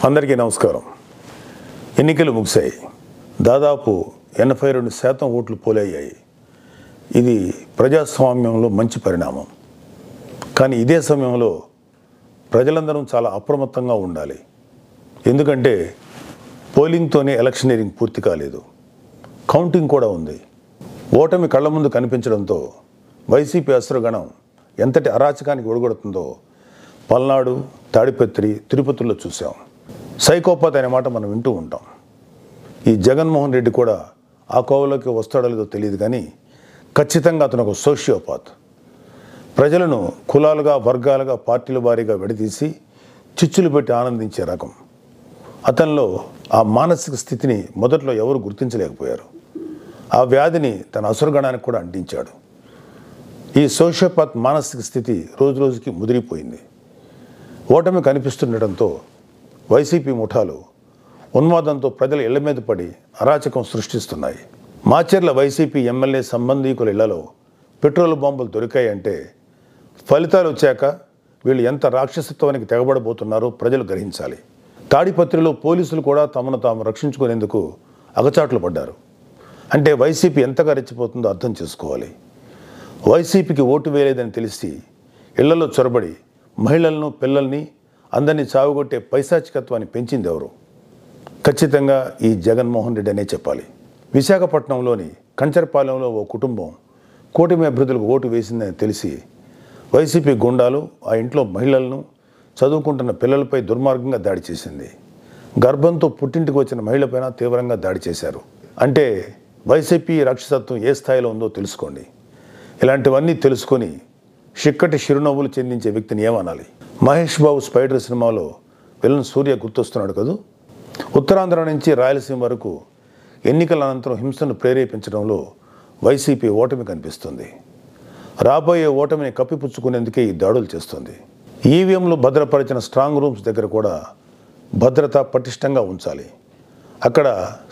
అందరికీ నమస్కారం. ఎన్నికలు ముగిశాయి. దాదాపు 82% ఓట్లు పోలయ్యాయి. ఇది ప్రజాస్వామ్యంలో మంచి పరిణామం. కానీ ఇదే సమయంలో ప్రజలందరం చాలా అప్రమత్తంగా ఉండాలి. ఎందుకంటే పోలింగ్తోనే ఎలక్షనీరింగ్ పూర్తి కాలేదు, కౌంటింగ్ కూడా ఉంది. ఓటమి కళ్ళ ముందు కనిపించడంతో వైసీపీ అసురగణం ఎంతటి అరాచకానికి ఒడిగొడుతుందో పల్నాడు, తాడిపత్రి, తిరుపతిలో చూసాం. సైకోపాత్ అనే మాట మనం వింటూ ఉంటాం. ఈ జగన్మోహన్ రెడ్డి కూడా ఆ కోవలోకి వస్తాడో లేదో తెలియదు, కానీ ఖచ్చితంగా అతను ఒక సోషియోపాత్. ప్రజలను కులాలుగా, వర్గాలుగా, పార్టీల వారీగా విడదీసి చిచ్చులు పెట్టి ఆనందించే రకం. అతనిలో ఆ మానసిక స్థితిని మొదట్లో ఎవరు గుర్తించలేకపోయారు. ఆ వ్యాధిని తన అసురగణానికి కూడా అంటించాడు. ఈ సోషియోపాత్ మానసిక స్థితి రోజు రోజుకి ముదిరిపోయింది. ఓటమి కనిపిస్తుండటంతో వైసీపీ ముఠాలు ఉన్మాదంతో ప్రజల ఇళ్ల మీద పడి అరాచకం సృష్టిస్తున్నాయి. మాచర్ల వైసీపీ ఎమ్మెల్యే సంబంధీకుల ఇళ్లలో పెట్రోల్ బాంబులు దొరికాయంటే ఫలితాలు వచ్చాక వీళ్ళు ఎంత రాక్షసత్వానికి తెగబడబోతున్నారో ప్రజలు గ్రహించాలి. తాడిపత్రిలో పోలీసులు కూడా తమను తాము రక్షించుకునేందుకు అగచాట్లు పడ్డారు. అంటే వైసీపీ ఎంతగా రెచ్చిపోతుందో అర్థం చేసుకోవాలి. వైసీపీకి ఓటు వేయలేదని తెలిసి ఇళ్లలో చొరబడి మహిళలను, పిల్లల్ని అందరినీ చావుగొట్టే పైశాచికత్వాన్ని పెంచింది ఎవరు? ఖచ్చితంగా ఈ జగన్మోహన్ రెడ్డి అనే చెప్పాలి. విశాఖపట్నంలోని కంచరపాలెంలో ఓ కుటుంబం కూటమి అభ్యర్థులకు ఓటు వేసిందని తెలిసి వైసీపీ గుండాలు ఆ ఇంట్లో మహిళలను, చదువుకుంటున్న పిల్లలపై దుర్మార్గంగా దాడి చేసింది. గర్భంతో పుట్టింటికి వచ్చిన మహిళపైన తీవ్రంగా దాడి చేశారు. అంటే వైసీపీ రాక్షసత్వం ఏ స్థాయిలో ఉందో తెలుసుకోండి. ఇలాంటివన్నీ తెలుసుకొని చిక్కటి చిరునవ్వులు చెందించే వ్యక్తిని ఏమనాలి? మహేష్ బాబు స్పైడర్ సినిమాలో విలన్ సూర్య గుర్తొస్తున్నాడు కదూ. ఉత్తరాంధ్ర నుంచి రాయలసీమ వరకు ఎన్నికల అనంతరం హింసను ప్రేరేపించడంలో వైసీపీ ఓటమి కనిపిస్తుంది. రాబోయే ఓటమిని కప్పిపుచ్చుకునేందుకే ఈ దాడులు చేస్తుంది. ఈవీఎంలు భద్రపరిచిన స్ట్రాంగ్ రూమ్స్ దగ్గర కూడా భద్రత పటిష్టంగా ఉంచాలి. అక్కడ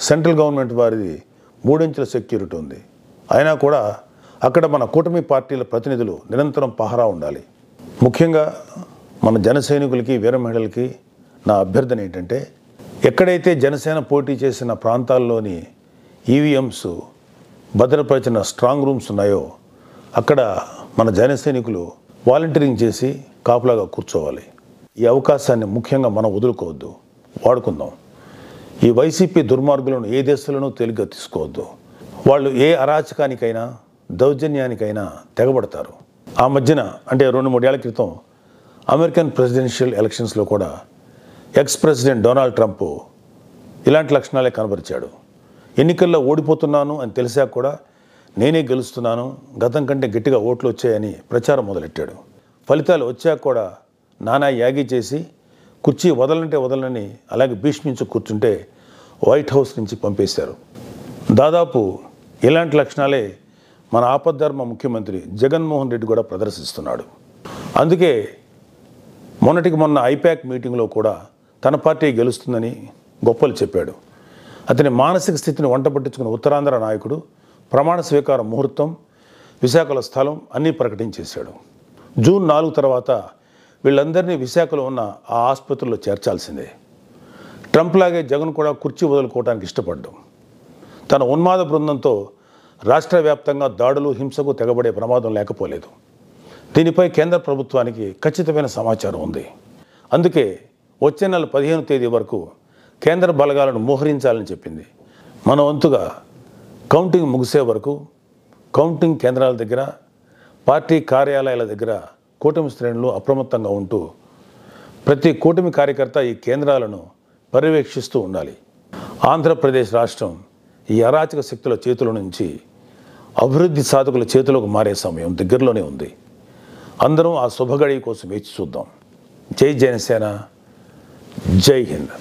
సెంట్రల్ గవర్నమెంట్ వారిది 3 అంచెల సెక్యూరిటీ ఉంది. అయినా కూడా అక్కడ మన కూటమి పార్టీల ప్రతినిధులు నిరంతరం పహరా ఉండాలి. ముఖ్యంగా మన జన సైనికులకి, వీర మహిళలకి నా అభ్యర్థన ఏంటంటే, ఎక్కడైతే జనసేన పోటీ చేసిన ప్రాంతాల్లోని ఈవీఎంస్ భద్రపరిచిన స్ట్రాంగ్ రూమ్స్ ఉన్నాయో అక్కడ మన జన సైనికులు వాలంటీరింగ్ చేసి కాపులాగా కూర్చోవాలి. ఈ అవకాశాన్ని ముఖ్యంగా మనం వదులుకోవద్దు, వాడుకుందాం. ఈ వైసీపీ దుర్మార్గులను ఏ దేశంలోనూ తేలిగ్గా తీసుకోవద్దు. వాళ్ళు ఏ అరాచకానికైనా, దౌర్జన్యానికైనా తెగబడతారు. ఆ మధ్యన అంటే 2-3 ఏళ్ల క్రితం అమెరికన్ ప్రెసిడెన్షియల్ ఎలక్షన్స్లో కూడా ఎక్స్ ప్రెసిడెంట్ డొనాల్డ్ ట్రంప్ ఇలాంటి లక్షణాలే కనబరిచాడు. ఎన్నికల్లో ఓడిపోతున్నాను అని తెలిసాక కూడా నేనే గెలుస్తున్నాను, గతం కంటే గట్టిగా ఓట్లు వచ్చాయని ప్రచారం మొదలెట్టాడు. ఫలితాలు వచ్చాక కూడా నానా యాగి చేసి కుర్చీ వదలంటే వదలని అలాగే భీష్మించి కూర్చుంటే వైట్ హౌస్ నుంచి పంపేశారు. దాదాపు ఇలాంటి లక్షణాలే మన ఆపద్ధర్మ ముఖ్యమంత్రి జగన్మోహన్ రెడ్డి కూడా ప్రదర్శిస్తున్నాడు. అందుకే మొన్నటికి మొన్న ఐపాక్ మీటింగ్లో కూడా తన పార్టీ గెలుస్తుందని గొప్పలు చెప్పాడు. అతని మానసిక స్థితిని వంట పట్టించుకున్న ఉత్తరాంధ్ర నాయకుడు ప్రమాణ స్వీకార ముహూర్తం, విశాఖలో స్థలం అన్నీ ప్రకటించేశాడు. జూన్ 4 తర్వాత వీళ్ళందరినీ విశాఖలో ఉన్న ఆ ఆసుపత్రిలో చేర్చాల్సిందే. ట్రంప్ లాగే జగన్ కూడా కుర్చీ వదులుకోవడానికి ఇష్టపడ్డాం. తన ఉన్మాద బృందంతో రాష్ట్ర వ్యాప్తంగా దాడులు, హింసకు తెగబడే ప్రమాదం లేకపోలేదు. దీనిపై కేంద్ర ప్రభుత్వానికి ఖచ్చితమైన సమాచారం ఉంది. అందుకే వచ్చే నెల 15వ తేదీ వరకు కేంద్ర బలగాలను మోహరించాలని చెప్పింది. మన వంతుగా కౌంటింగ్ ముగిసే వరకు కౌంటింగ్ కేంద్రాల దగ్గర, పార్టీ కార్యాలయాల దగ్గర కూటమి శ్రేణులు అప్రమత్తంగా ఉంటూ ప్రతి కూటమి కార్యకర్త ఈ కేంద్రాలను పర్యవేక్షిస్తూ ఉండాలి. ఆంధ్రప్రదేశ్ రాష్ట్రం ఈ అరాచక శక్తుల చేతుల నుంచి అభివృద్ధి సాధకుల చేతులకు మారే సమయం దగ్గరలోనే ఉంది. అందరం ఆ శుభగడి కోసం వేచి చూద్దాం. జై జనసేన, జై హింద్.